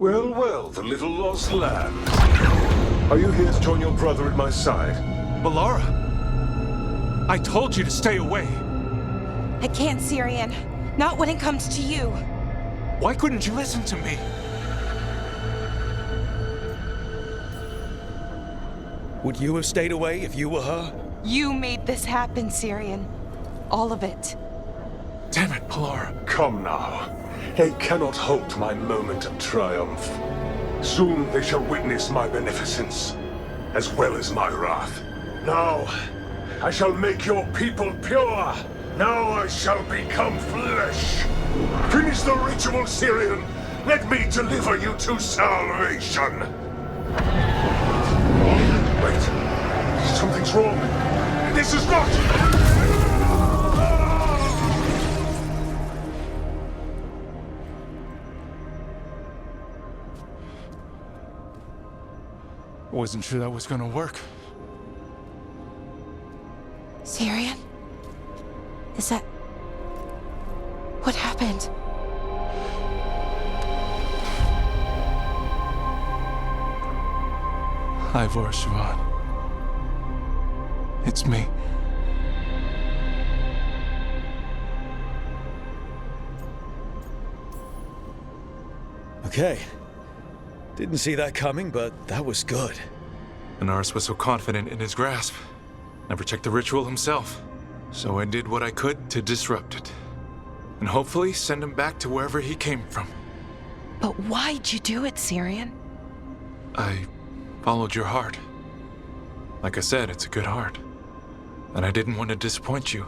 Well, well, the little lost lamb. Are you here to join your brother at my side? Bellara! I told you to stay away! I can't, Cyrian. Not when it comes to you. Why couldn't you listen to me? Would you have stayed away if you were her? You made this happen, Cyrian. All of it. Damn it, Bellara. Come now. They cannot halt my moment of triumph. Soon they shall witness my beneficence, as well as my wrath. Now, I shall make your people pure. Now I shall become flesh. Finish the ritual, Cyrian. Let me deliver you to salvation. Wait. Something's wrong. This is not... I wasn't sure that was gonna work. Cyrian? Is that... what happened? Hi, Siobhan. It's me. Okay. Didn't see that coming, but that was good. Anaris was so confident in his grasp. Never checked the ritual himself. So I did what I could to disrupt it. And hopefully send him back to wherever he came from. But why'd you do it, Cyrian? I followed your heart. Like I said, it's a good heart. And I didn't want to disappoint you.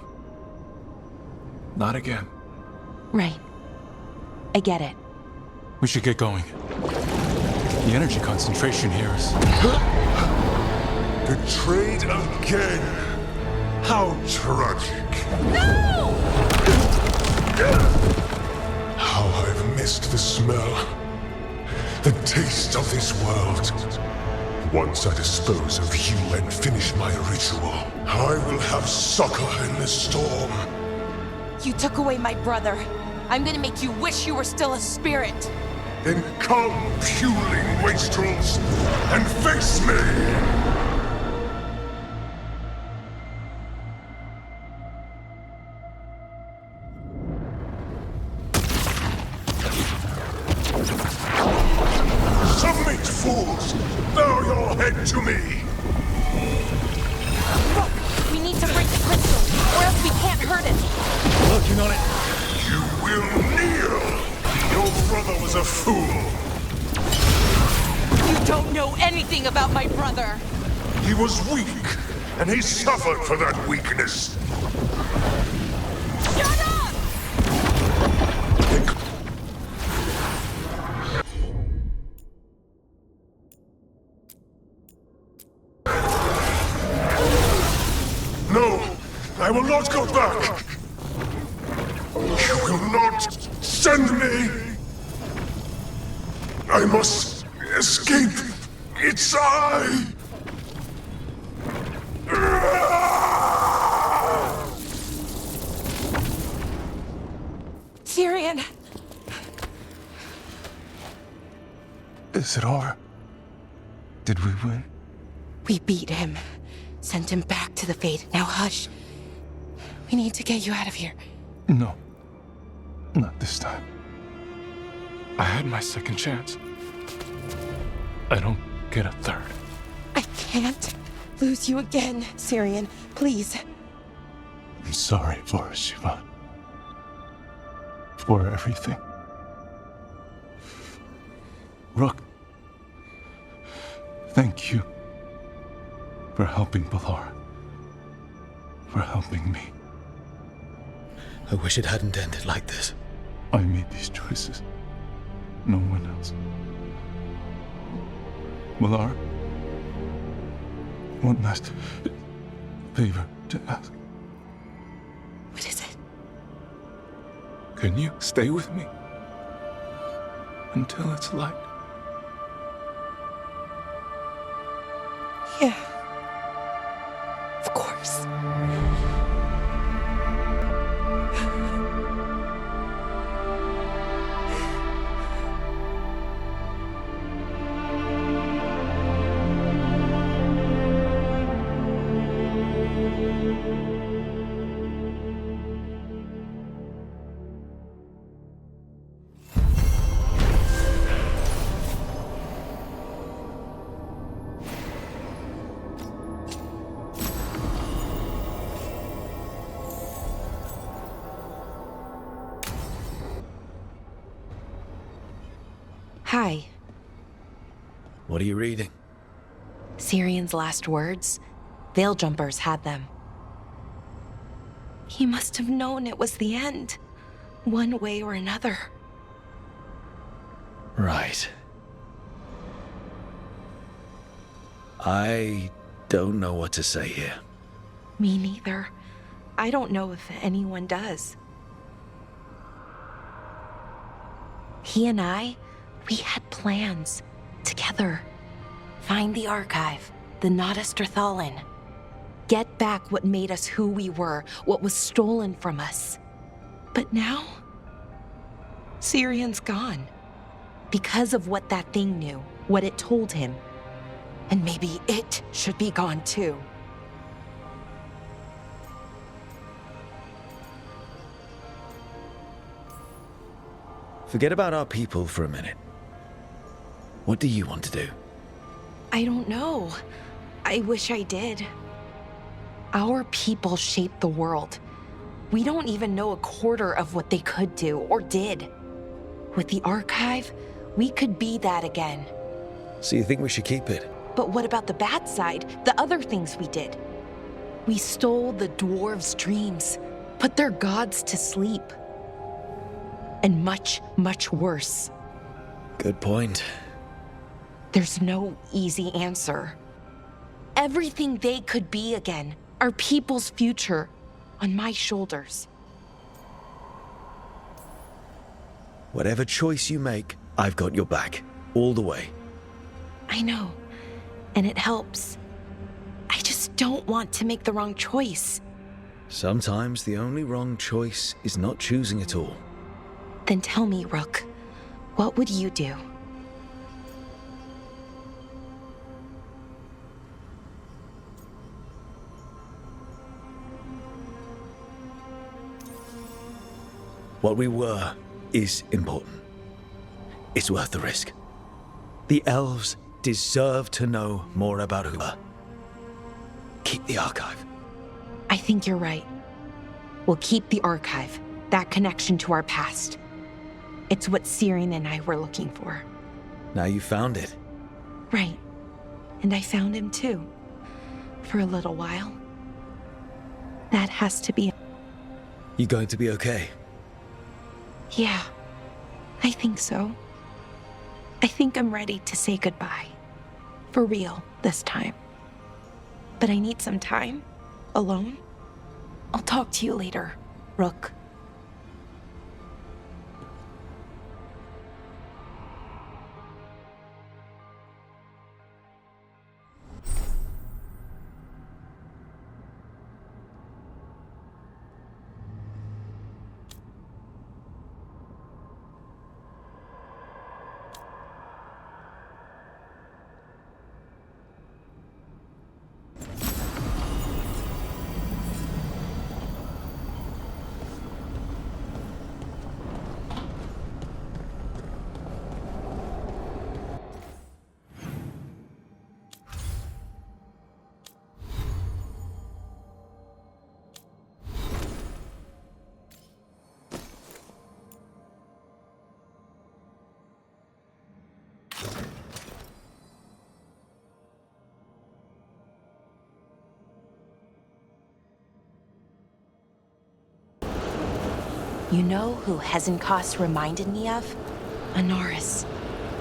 Not again. Right. I get it. We should get going. The energy concentration here is... Betrayed again! How tragic! No! How I've missed the smell, the taste of this world. Once I dispose of you and finish my ritual, I will have succor in the storm. You took away my brother. I'm gonna make you wish you were still a spirit. Then come, puling wastrels, and face me! Submit, fools! Bow your head to me! Look, we need to break the crystal, or else we can't hurt it. Working on it. You will kneel! Your brother was a fool! You don't know anything about my brother! He was weak, and he suffered for that weakness. Shut up! No, I will not go back! You will not send me! I must escape! It's I! Cyrian! Is it over? Did we win? We beat him. Sent him back to the Fate. Now hush. We need to get you out of here. No. Not this time. I had my second chance. I don't get a third. I can't lose you again, Cyrian. Please. I'm sorry for Siobhan. For everything. Rook. Thank you. For helping Bellara. For helping me. I wish it hadn't ended like this. I made these choices. No one else. Bellara, one last favor to ask. What is it? Can you stay with me? Until it's light? Yeah. Of course. Hi. What are you reading? Cyrian's last words? Veil Jumpers had them. He must have known it was the end, one way or another. Right. I don't know what to say here. Me neither. I don't know if anyone does. He and I, we had plans. Together. Find the archive, the Notistrothalin. Get back what made us who we were, what was stolen from us. But now, Cyrian's gone. Because of what that thing knew, what it told him. And maybe it should be gone too. Forget about our people for a minute. What do you want to do? I don't know. I wish I did. Our people shaped the world. We don't even know a quarter of what they could do or did. With the archive, we could be that again. So you think we should keep it? But what about the bad side, the other things we did? We stole the dwarves' dreams, put their gods to sleep. And much, much worse. Good point. There's no easy answer. Everything they could be again, our people's future, on my shoulders. Whatever choice you make, I've got your back. All the way. I know, and it helps. I just don't want to make the wrong choice. Sometimes the only wrong choice is not choosing at all. Then tell me, Rook, what would you do? What we were is important. It's worth the risk. The elves deserve to know more about who we are. Keep the archive. I think you're right. We'll keep the archive, that connection to our past. It's what Cyrian and I were looking for. Now you found it. Right. And I found him too. For a little while. That has to be... You going to be okay? Yeah, I think so. I think I'm ready to say goodbye. For real, this time. But I need some time, alone. I'll talk to you later, Rook. You know who Hezenkos reminded me of? Anaris.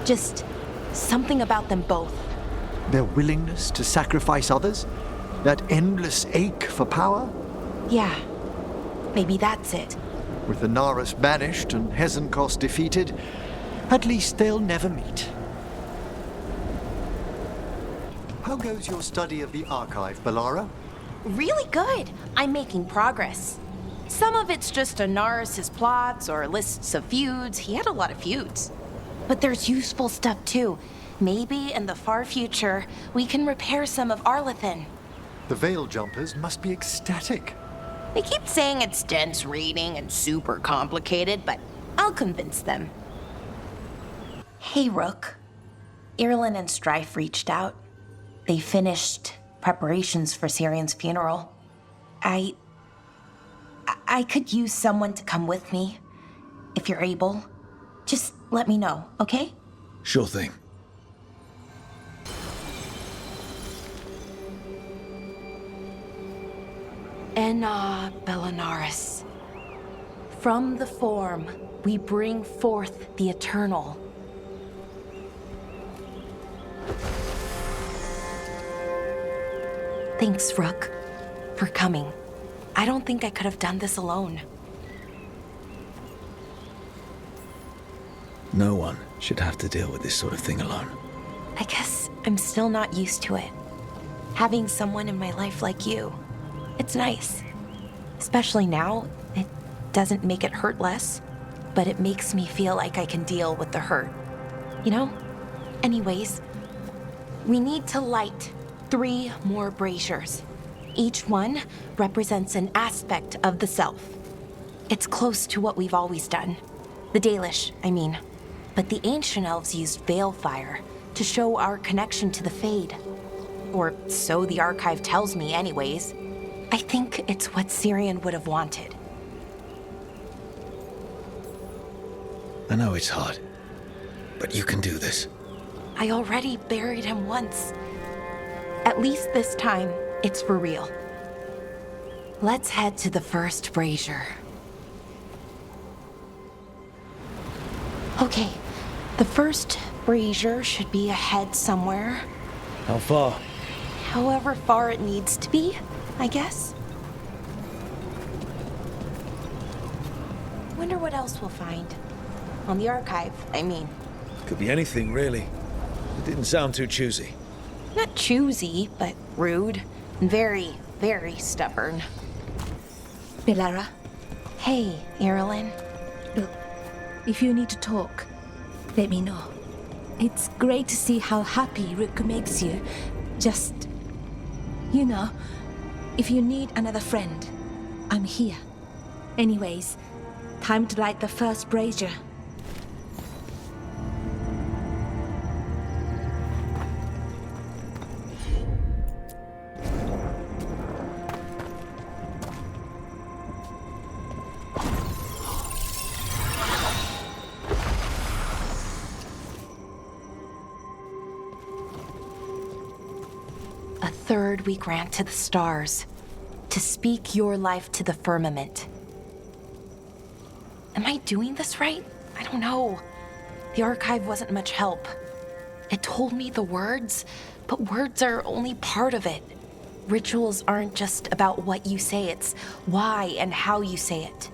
Just something about them both. Their willingness to sacrifice others? That endless ache for power? Yeah, maybe that's it. With Anaris banished and Hezenkos defeated, at least they'll never meet. How goes your study of the archive, Bellara? Really good. I'm making progress. Some of it's just Anaris' plots or lists of feuds. He had a lot of feuds. But there's useful stuff too. Maybe in the far future, we can repair some of Arlethan. The Veil Jumpers must be ecstatic. They keep saying it's dense reading and super complicated, but I'll convince them. Hey, Rook. Irlin and Strife reached out. They finished preparations for Cyrian's funeral. I could use someone to come with me. If you're able, just let me know, okay? Sure thing. Enna Bellanaris. From the form, we bring forth the eternal. Thanks, Rook, for coming. I don't think I could have done this alone. No one should have to deal with this sort of thing alone. I guess I'm still not used to it. Having someone in my life like you. It's nice. Especially now, it doesn't make it hurt less, but it makes me feel like I can deal with the hurt. You know? Anyways, we need to light 3 more braziers. Each one represents an aspect of the self. It's close to what we've always done. The Dalish, I mean. But the ancient elves used veil fire to show our connection to the Fade. Or so the archive tells me anyways. I think it's what Cyrian would have wanted. I know it's hard, but you can do this. I already buried him once. At least this time, it's for real. Let's head to the first brazier. Okay, the first brazier should be ahead somewhere. How far? However far it needs to be, I guess. Wonder what else we'll find. On the archive, I mean. Could be anything, really. It didn't sound too choosy. Not choosy, but rude. And very, very stubborn. Bellara, Hey, Irilyn. look, if you need to talk, let me know. It's great to see how happy Rook makes you. Just, you know, if you need another friend, I'm here. Anyways, time to light the first brazier. A third we grant to the stars, to speak your life to the firmament. Am I doing this right? I don't know. The archive wasn't much help. It told me the words, but words are only part of it. Rituals aren't just about what you say, it's why and how you say it.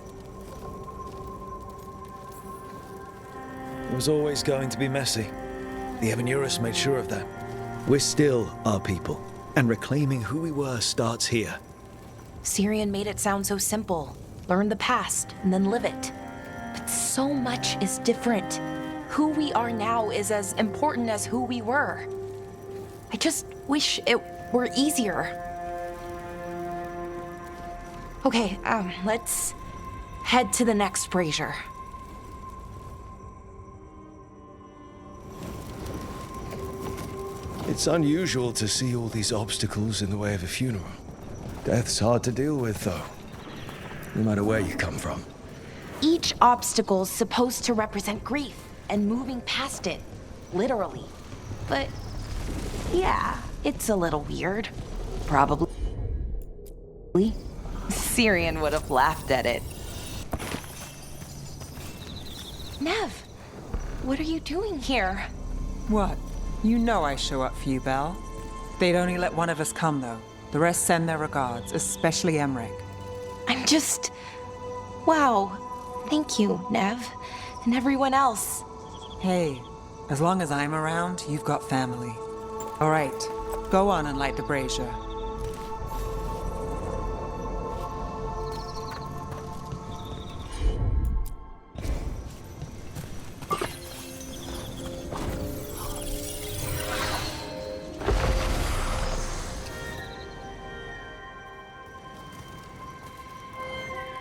It was always going to be messy. The Anaris made sure of that. We're still our people, and reclaiming who we were starts here. Cyrian made it sound so simple. Learn the past and then live it. But so much is different. Who we are now is as important as who we were. I just wish it were easier. Okay, let's head to the next brazier. It's unusual to see all these obstacles in the way of a funeral. Death's hard to deal with, though, no matter where you come from. Each obstacle's supposed to represent grief and moving past it, literally. But yeah, it's a little weird. Probably. Cyrian would have laughed at it. Nev, what are you doing here? What? You know I show up for you, Belle. They'd only let one of us come, though. The rest send their regards, especially Emmerich. I'm just... Wow. Thank you, Nev. And everyone else. Hey, as long as I'm around, you've got family. All right, go on and light the brazier.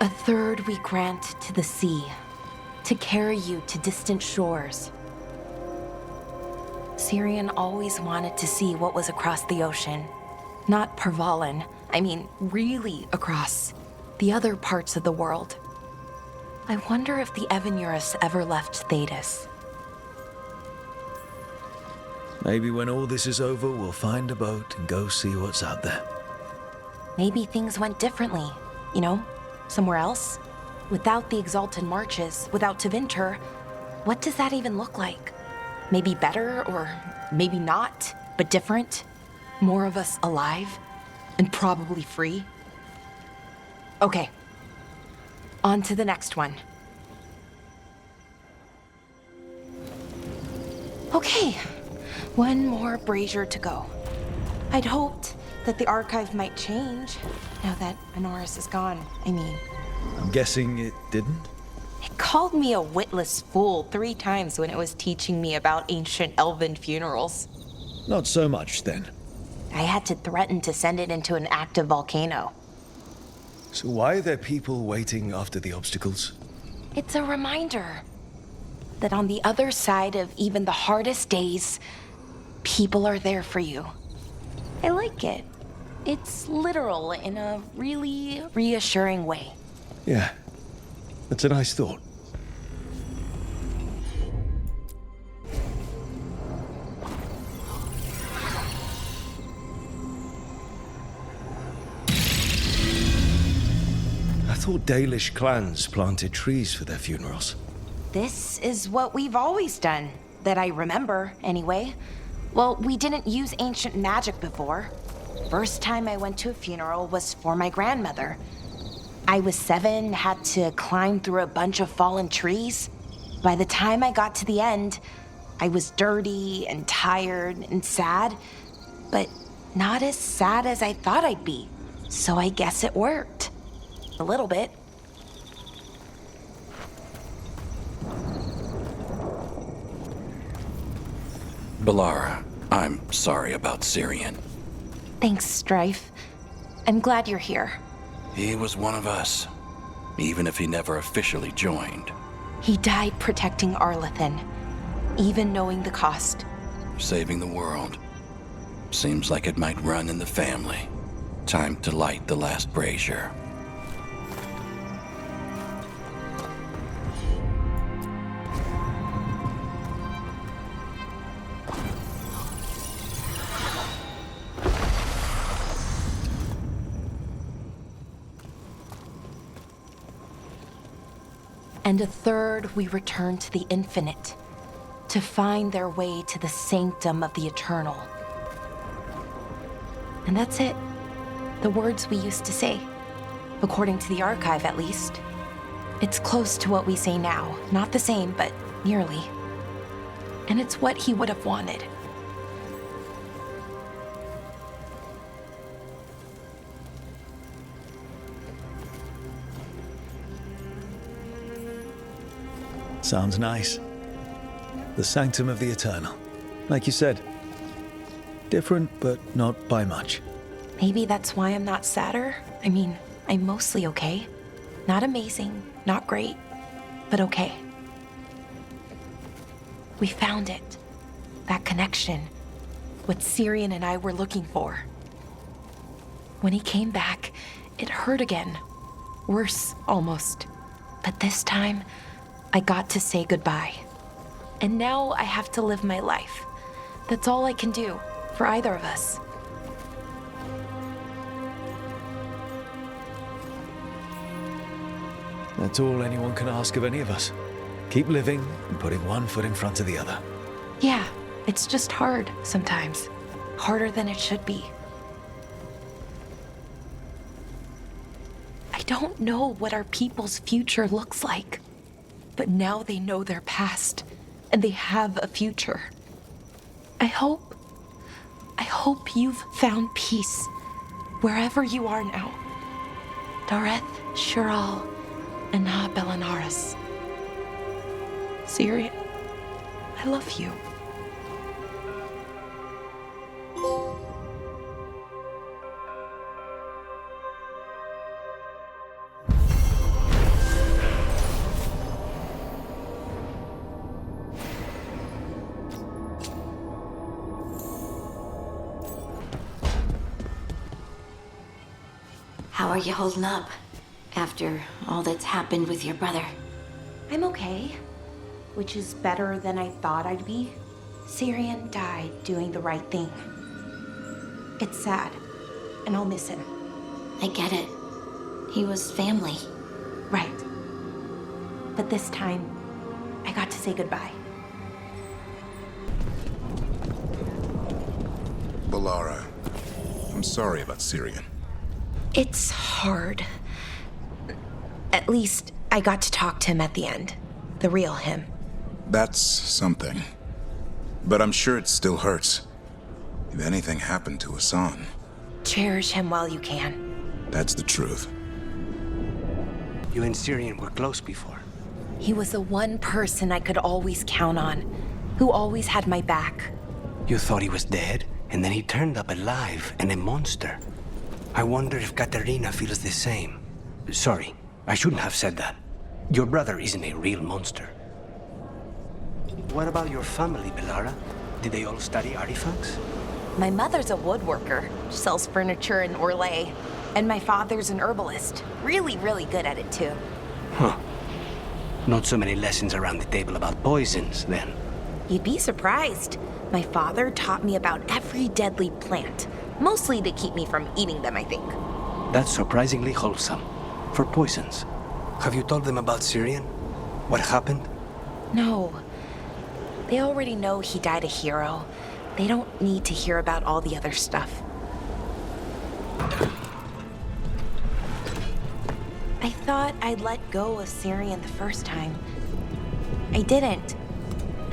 A third we grant to the sea, to carry you to distant shores. Cyrian always wanted to see what was across the ocean. Not Parvalan, I mean really across the other parts of the world. I wonder if the Anaris ever left Thedas. Maybe when all this is over, we'll find a boat and go see what's out there. Maybe things went differently, you know, somewhere else. Without the Exalted Marches, without Tevinter, what does that even look like? Maybe better, or maybe not, but different? More of us alive, and probably free? Okay, on to the next one. Okay, one more brazier to go. I'd hoped that the archive might change now that Anaris is gone. I mean, I'm guessing it didn't? it called me a witless fool 3 times when it was teaching me about ancient elven funerals. Not so much, then. I had to threaten to send it into an active volcano. So why are there people waiting after the obstacles? It's a reminder that on the other side of even the hardest days, people are there for you. I like it. It's literal in a really reassuring way. Yeah, that's a nice thought. I thought Dalish clans planted trees for their funerals. This is what we've always done, that I remember, anyway. Well, we didn't use ancient magic before. First time I went to a funeral was for my grandmother. I was 7, had to climb through a bunch of fallen trees. By the time I got to the end, I was dirty and tired and sad, but not as sad as I thought I'd be. So I guess it worked. A little bit. Bellara, I'm sorry about Cyrian. Thanks, Strife. I'm glad you're here. He was one of us, even if he never officially joined. He died protecting Arlathan, even knowing the cost. Saving the world. Seems like it might run in the family. Time to light the last brazier. And a third we return to the infinite, to find their way to the sanctum of the eternal. And that's it. The words we used to say. According to the archive, at least. It's close to what we say now. Not the same, but nearly. And it's what he would have wanted. Sounds nice. The sanctum of the eternal. Like you said. Different, but not by much. Maybe that's why I'm not sadder. I mean, I'm mostly okay. Not amazing, not great, but okay. We found it. That connection. What Cyrian and I were looking for. When he came back, it hurt again. Worse, almost. But this time, I got to say goodbye. And now I have to live my life. That's all I can do, for either of us. That's all anyone can ask of any of us. Keep living and putting one foot in front of the other. Yeah, it's just hard sometimes. Harder than it should be. I don't know what our people's future looks like, but now they know their past, and they have a future. I hope you've found peace wherever you are now. Dareth Shiral and Ha Belanaris. Cyrian, I love you. How are you holding up after all that's happened with your brother? I'm okay, which is better than I thought I'd be. Cyrian died doing the right thing. It's sad, and I'll miss him. I get it. He was family. Right. But this time, I got to say goodbye. Bellara, I'm sorry about Cyrian. It's hard. At least I got to talk to him at the end. The real him. That's something. But I'm sure it still hurts. If anything happened to Hassan. Cherish him while you can. That's the truth. You and Cyrian were close before. He was the one person I could always count on, who always had my back. You thought he was dead, and then he turned up alive and a monster. I wonder if Katerina feels the same. Sorry, I shouldn't have said that. Your brother isn't a real monster. What about your family, Bellara? Did they all study artifacts? My mother's a woodworker, sells furniture in Orlais, and my father's an herbalist. Really, really good at it too. Huh. Not so many lessons around the table about poisons, then. You'd be surprised. My father taught me about every deadly plant, mostly to keep me from eating them, I think. That's surprisingly wholesome. For poisons. Have you told them about Cyrian? What happened? No. They already know he died a hero. They don't need to hear about all the other stuff. I thought I'd let go of Cyrian the first time. I didn't.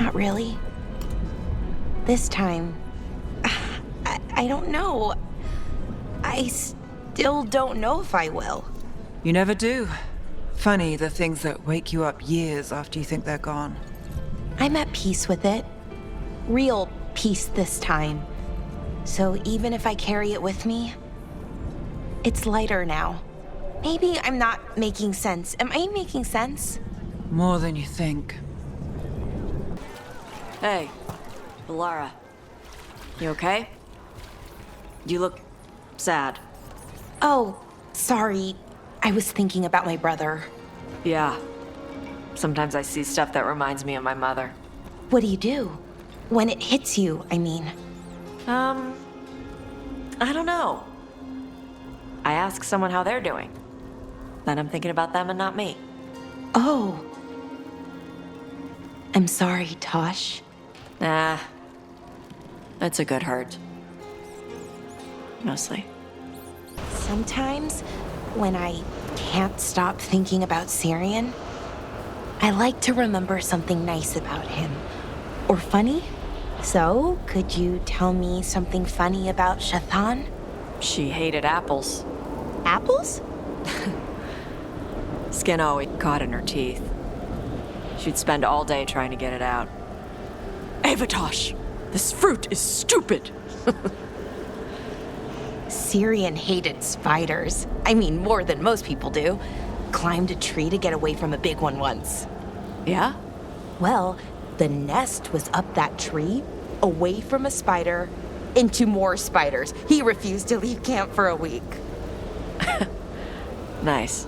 Not really. This time, I don't know. I still don't know if I will. You never do. Funny, the things that wake you up years after you think they're gone. I'm at peace with it. Real peace this time. So even if I carry it with me, it's lighter now. Maybe I'm not making sense. Am I making sense? More than you think. Hey, Bellara. You okay? You look sad. Oh, sorry. I was thinking about my brother. Yeah. Sometimes I see stuff that reminds me of my mother. What do you do? When it hits you, I mean. I don't know. I ask someone how they're doing. Then I'm thinking about them and not me. Oh. I'm sorry, Taash. Nah. It's a good hurt. Mostly. Sometimes, when I can't stop thinking about Cyrian, I like to remember something nice about him. Or funny. So, could you tell me something funny about Shathan? She hated apples. Apples? Skin always caught in her teeth. She'd spend all day trying to get it out. Avatosh! This fruit is stupid! Cyrian hated spiders. I mean, more than most people do. Climbed a tree to get away from a big one once. Yeah? Well, the nest was up that tree, away from a spider, into more spiders. He refused to leave camp for a week. Nice.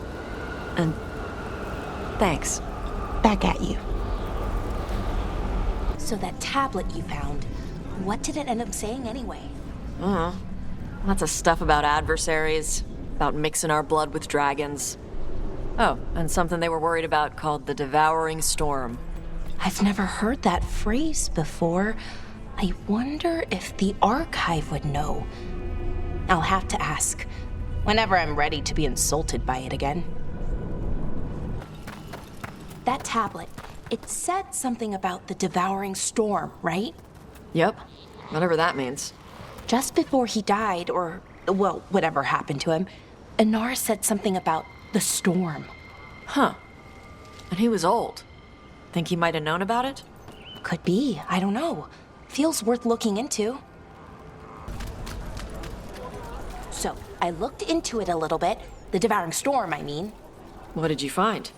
And thanks. Back at you. So that tablet you found, what did it end up saying anyway? Lots of stuff about adversaries, about mixing our blood with dragons. Oh, and something they were worried about called the Devouring Storm. I've never heard that phrase before. I wonder if the archive would know. I'll have to ask, whenever I'm ready to be insulted by it again. That tablet, it said something about the Devouring Storm, right? Yep, whatever that means. Just before he died, or, well, whatever happened to him, Anaris said something about the storm. Huh. And he was old. Think he might have known about it? Could be, I don't know. Feels worth looking into. So, I looked into it a little bit. The Devouring Storm, I mean. What did you find?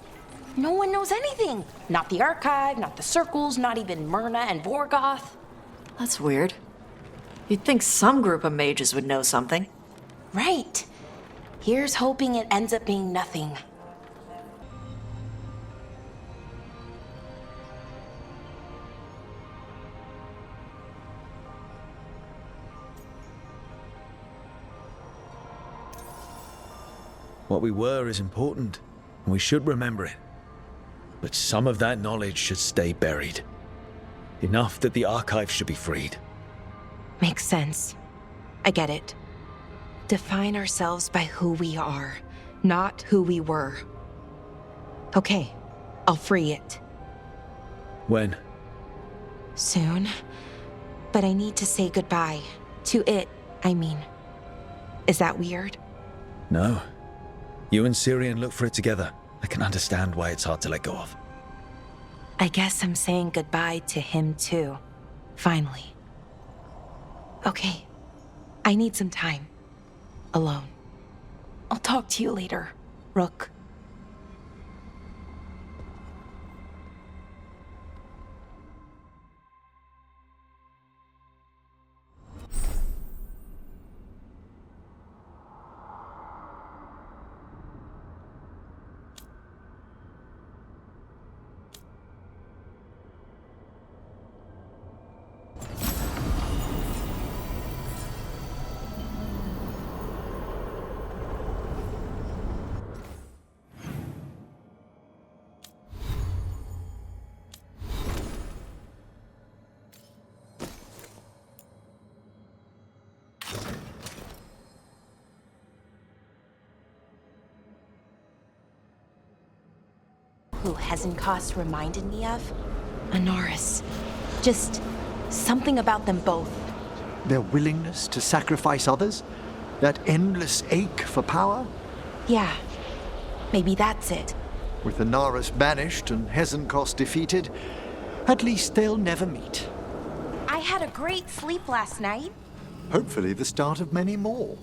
No one knows anything. Not the archive, not the circles, not even Myrna and Vorgoth. That's weird. You'd think some group of mages would know something. Right. Here's hoping it ends up being nothing. What we were is important, and we should remember it. But some of that knowledge should stay buried. Enough that the archive should be freed. Makes sense. I get it. Define ourselves by who we are, not who we were. Okay, I'll free it. When? Soon. But I need to say goodbye. To it, I mean. Is that weird? No. You and Cyrian look for it together. I can understand why it's hard to let go of. I guess I'm saying goodbye to him too. Finally. Okay. I need some time. Alone. I'll talk to you later, Rook. Who Hezenkost reminded me of? Anaris. Just something about them both. Their willingness to sacrifice others? That endless ache for power? Yeah. Maybe that's it. With Anaris banished and Hezenkost defeated, at least they'll never meet. I had a great sleep last night. Hopefully the start of many more.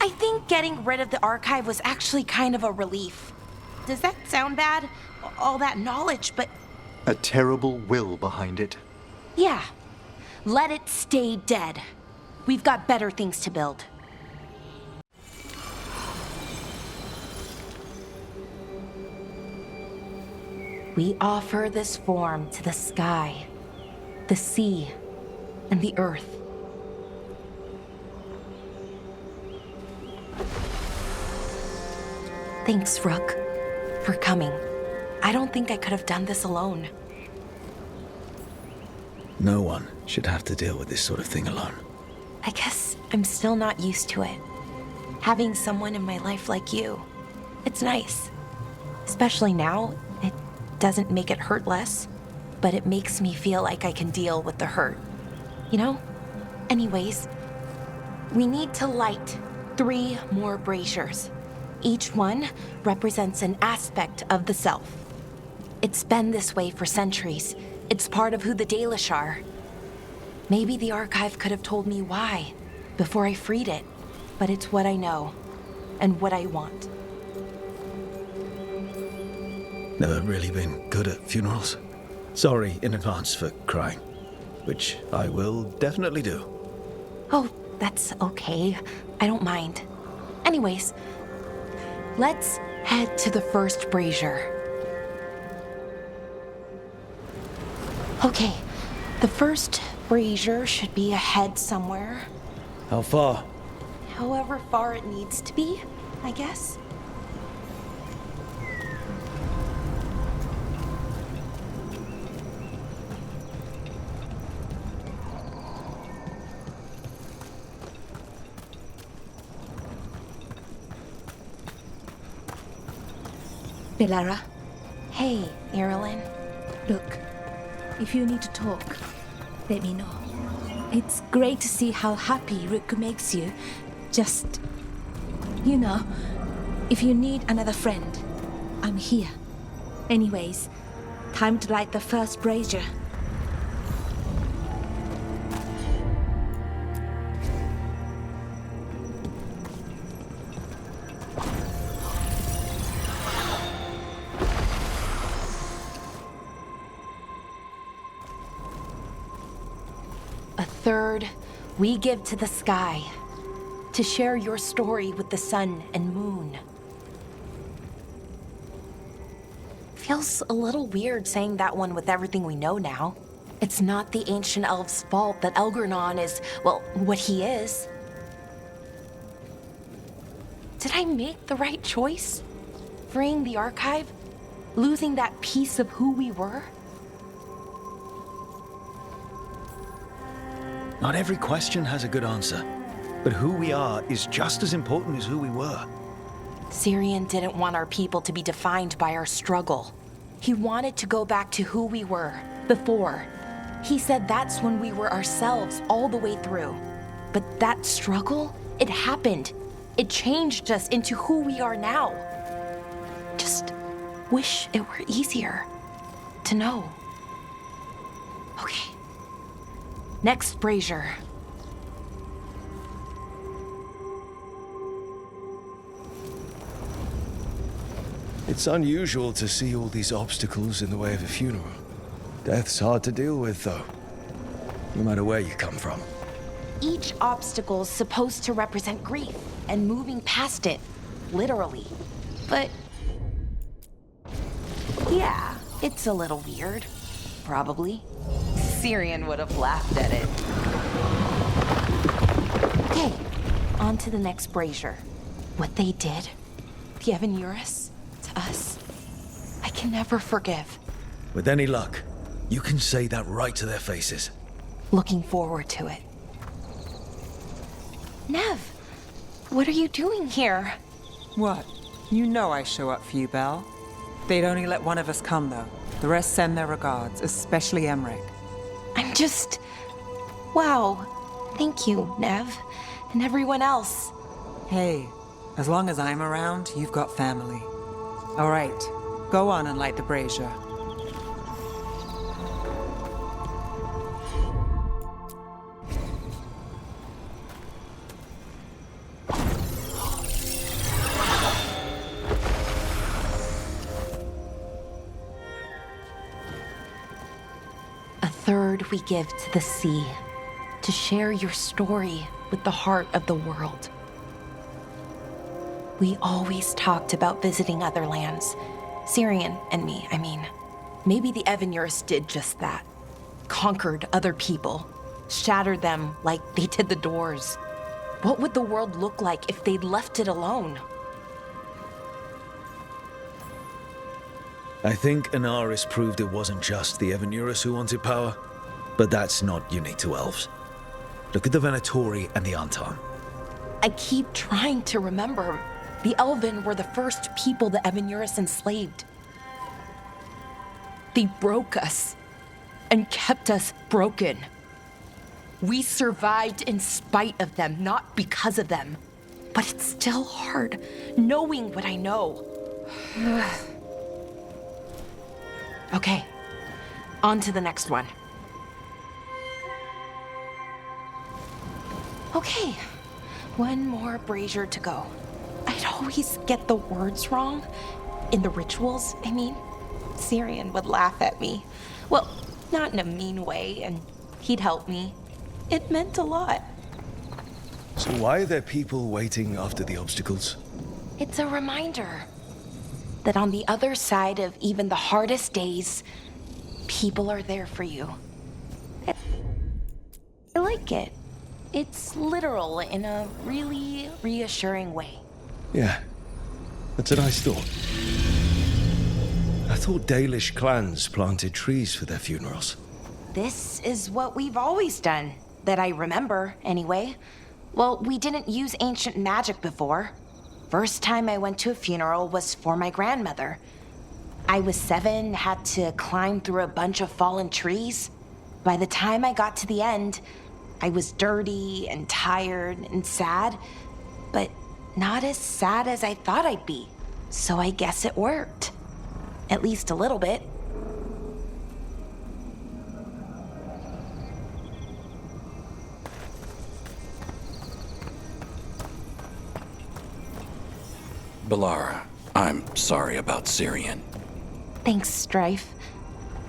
I think getting rid of the archive was actually kind of a relief. Does that sound bad? All that knowledge, but... A terrible will behind it. Yeah. Let it stay dead. We've got better things to build. We offer this form to the sky, the sea, and the earth. Thanks, Rook, for coming. I don't think I could have done this alone. No one should have to deal with this sort of thing alone. I guess I'm still not used to it. Having someone in my life like you. It's nice. Especially now, it doesn't make it hurt less, but it makes me feel like I can deal with the hurt. You know? Anyways, we need to light 3 more braziers. Each one represents an aspect of the self. It's been this way for centuries. It's part of who the Dalish are. Maybe the archive could have told me why before I freed it, but it's what I know and what I want. Never really been good at funerals. Sorry in advance for crying, which I will definitely do. Oh, that's okay. I don't mind. Anyways, let's head to the first brazier. Okay, the first brazier should be ahead somewhere. How far? However far it needs to be, I guess. Bellara, Hey, Irilyn. look, if you need to talk, let me know. It's great to see how happy Rook makes you. Just, you know, if you need another friend, I'm here. Anyways, time to light the first brazier. A third we give to the sky, to share your story with the sun and moon. Feels a little weird saying that one with everything we know now. It's not the ancient elves' fault that Elgarnon is, well, what he is. did I make the right choice? Freeing the archive? Losing that piece of who we were? Not every question has a good answer, but who we are is just as important as who we were. Cyrian didn't want our people to be defined by our struggle. He wanted to go back to who we were before. He said that's when we were ourselves all the way through. But that struggle, it happened. It changed us into who we are now. Just wish it were easier to know. Okay. Next brazier. It's unusual to see all these obstacles in the way of a funeral. Death's hard to deal with, though, no matter where you come from. Each obstacle's supposed to represent grief and moving past it, literally. But yeah, it's a little weird. Probably. Cyrian would have laughed at it. Okay, on to the next brazier. What they did, the Anaris, to us, I can never forgive. With any luck, you can say that right to their faces. Looking forward to it. Nev, what are you doing here? What? You know I show up for you, Belle. They'd only let one of us come, though. The rest send their regards, especially Emmerich. I'm just... Wow. Thank you, Nev. And everyone else. Hey, as long as I'm around, you've got family. All right, go on and light the brazier. A third we give to the sea, to share your story with the heart of the world. We always talked about visiting other lands. Cyrian and me, I mean. Maybe the Anaris did just that. Conquered other people. Shattered them like they did the doors. What would the world look like if they'd left it alone? I think Anaris proved it wasn't just the Anaris who wanted power, but that's not unique to elves. Look at the Venatori and the Anton. I keep trying to remember. The Elven were the first people the Anaris enslaved. They broke us and kept us broken. We survived in spite of them, not because of them. But it's still hard, knowing what I know. Okay, on to the next one. Okay, one more brazier to go. I'd always get the words wrong. In the rituals, I mean. Cyrian would laugh at me. Well, not in a mean way, and he'd help me. It meant a lot. So why are there people waiting after the obstacles? It's a reminder that on the other side of even the hardest days, people are there for you. I like it. It's literal in a really reassuring way. Yeah, that's a nice thought. I thought Dalish clans planted trees for their funerals. This is what we've always done, that I remember, anyway. Well, we didn't use ancient magic before. First time I went to a funeral was for my grandmother. I was 7, had to climb through a bunch of fallen trees. By the time I got to the end, I was dirty and tired and sad, but not as sad as I thought I'd be. So I guess it worked. At least a little bit. Bellara, I'm sorry about Cyrian. Thanks, Strife.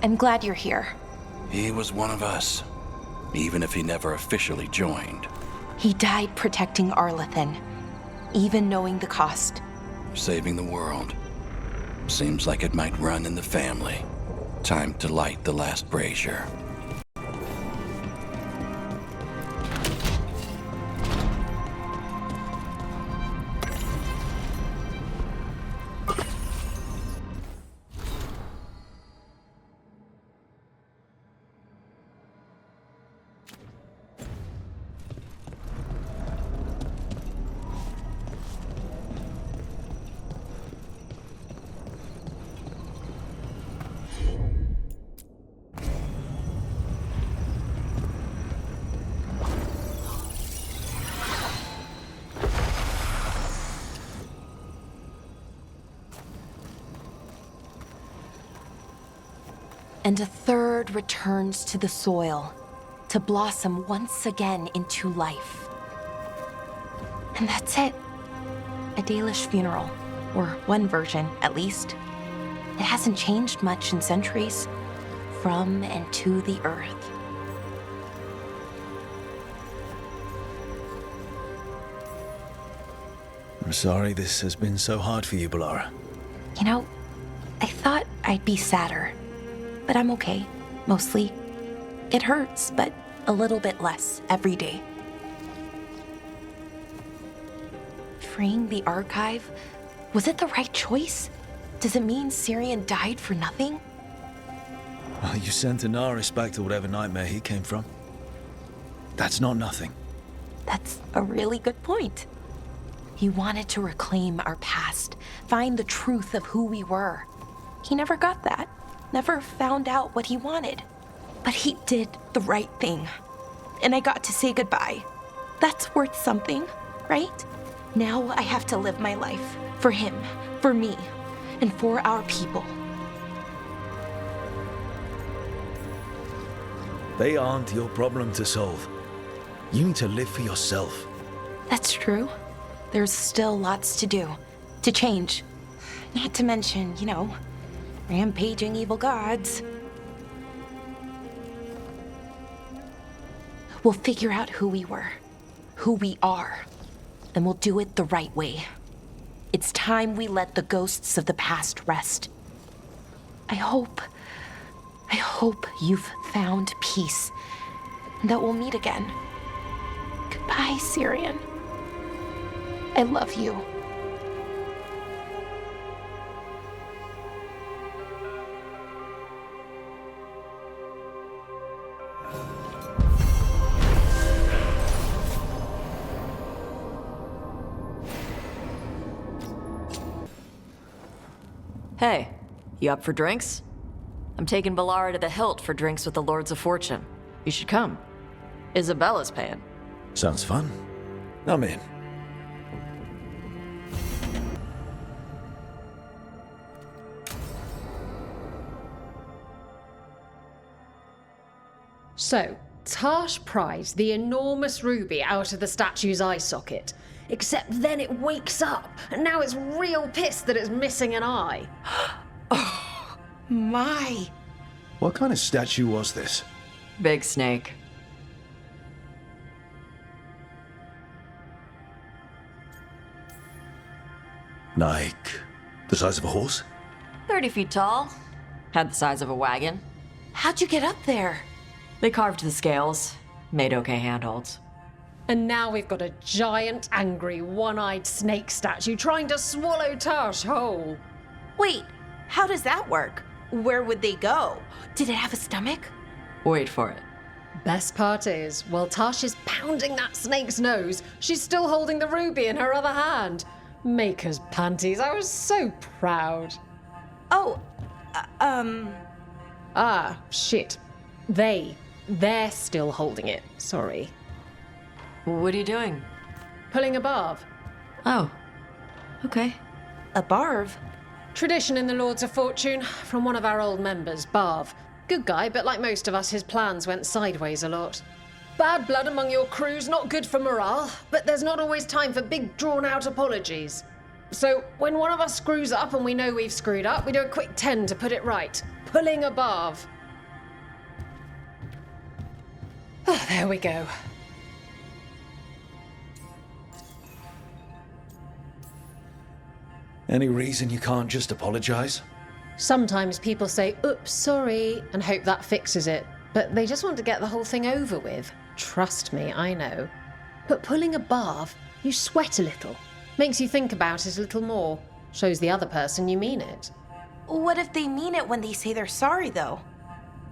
I'm glad you're here. He was one of us, even if he never officially joined. He died protecting Arlathan, even knowing the cost. Saving the world. Seems like it might run in the family. Time to light the last brazier. and a third returns to the soil to blossom once again into life. And that's it. A Dalish funeral, or one version at least. It hasn't changed much in centuries, from and to the earth. I'm sorry this has been so hard for you, Bellara. You know, I thought I'd be sadder, but I'm okay, mostly. It hurts, but a little bit less every day. Freeing the archive, was it the right choice? Does it mean Cyrian died for nothing? Well, you sent Anaris back to whatever nightmare he came from. That's not nothing. That's a really good point. He wanted to reclaim our past, find the truth of who we were. He never got that, never found out what he wanted. But he did the right thing. And I got to say goodbye. That's worth something, right? Now I have to live my life for him, for me, and for our people. They aren't your problem to solve. You need to live for yourself. That's true. There's still lots to do, to change. Not to mention, rampaging evil gods. We'll figure out who we were, who we are, and we'll do it the right way. It's time we let the ghosts of the past rest. I hope you've found peace, and that we'll meet again. Goodbye, Cyrian. I love you. Hey, you up for drinks? I'm taking Bellara to the Hilt for drinks with the Lords of Fortune. You should come. Isabella's paying. Sounds fun. I'm in. So, Taash pries the enormous ruby out of the statue's eye socket. Except then it wakes up, and now it's real pissed that it's missing an eye. Oh, my. What kind of statue was this? Big snake. Like the size of a horse? 30 feet tall. Had the size of a wagon. How'd you get up there? They carved the scales. Made okay handholds. And now we've got a giant, angry, one-eyed snake statue trying to swallow Taash whole. Wait, how does that work? Where would they go? Did it have a stomach? Wait for it. Best part is, while Taash is pounding that snake's nose, she's still holding the ruby in her other hand. Maker's panties, I was so proud. Oh, Ah, shit. They're still holding it, sorry. What are you doing? Pulling a barb. Oh, okay. A barb? Tradition in the Lords of Fortune, from one of our old members, Barv. Good guy, but like most of us, his plans went sideways a lot. Bad blood among your crews, not good for morale, but there's not always time for big, drawn-out apologies. So, when one of us screws up and we know we've screwed up, we do a quick 10 to put it right. Pulling a Barv. Oh, there we go. Any reason you can't just apologize? Sometimes people say, oops, sorry, and hope that fixes it. But they just want to get the whole thing over with. Trust me, I know. But pulling a barb, you sweat a little. Makes you think about it a little more. Shows the other person you mean it. What if they mean it when they say they're sorry, though?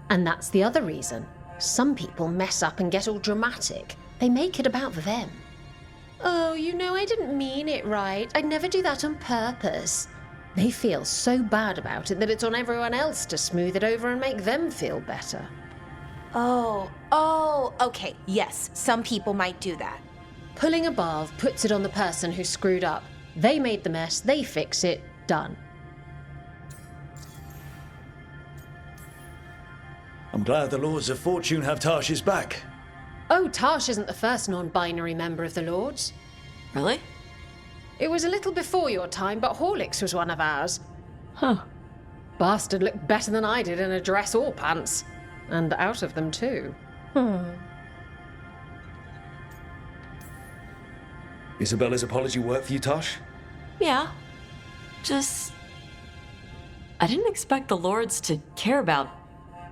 And that's the other reason. Some people mess up and get all dramatic. They make it about them. Oh, I didn't mean it right. I'd never do that on purpose. They feel so bad about it that it's on everyone else to smooth it over and make them feel better. Oh, okay. Yes, some people might do that. Pulling a barb puts it on the person who screwed up. They made the mess, they fix it, done. I'm glad the Lords of Fortune have Taash's back. Oh, Taash isn't the first non-binary member of the Lords. Really? It was a little before your time, but Horlicks was one of ours. Huh. Bastard looked better than I did in a dress or pants. And out of them, too. Isabella's apology work for you, Taash? Yeah. Just... I didn't expect the Lords to care about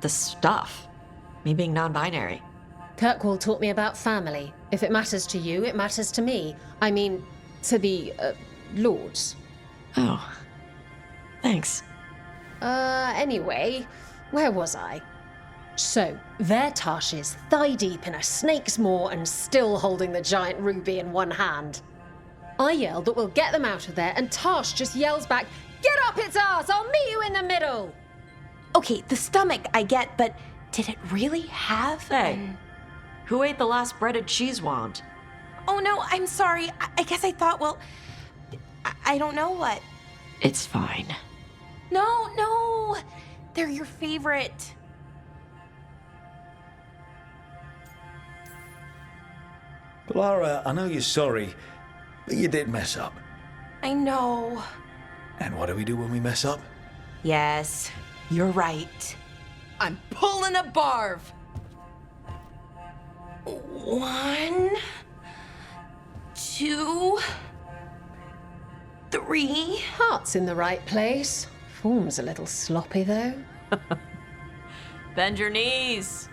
the stuff. Me being non-binary. Kirkwall taught me about family. If it matters to you, it matters to me. I mean, to the, Lords. Oh. Thanks. Anyway, where was I? So, there Taash is, thigh-deep in a snake's maw and still holding the giant ruby in one hand. I yell that we'll get them out of there, and Taash just yells back, "Get up its arse! I'll meet you in the middle!" Okay, the stomach I get, but did it really have... Hey, who ate the last breaded cheese wand? Oh no, I'm sorry. I guess I thought, well... I don't know what... It's fine. No! They're your favorite. Bellara, I know you're sorry, but you did mess up. I know. And what do we do when we mess up? Yes, you're right. I'm pulling a barv. 1, 2, 3. Heart's in the right place. Form's a little sloppy, though. Bend your knees.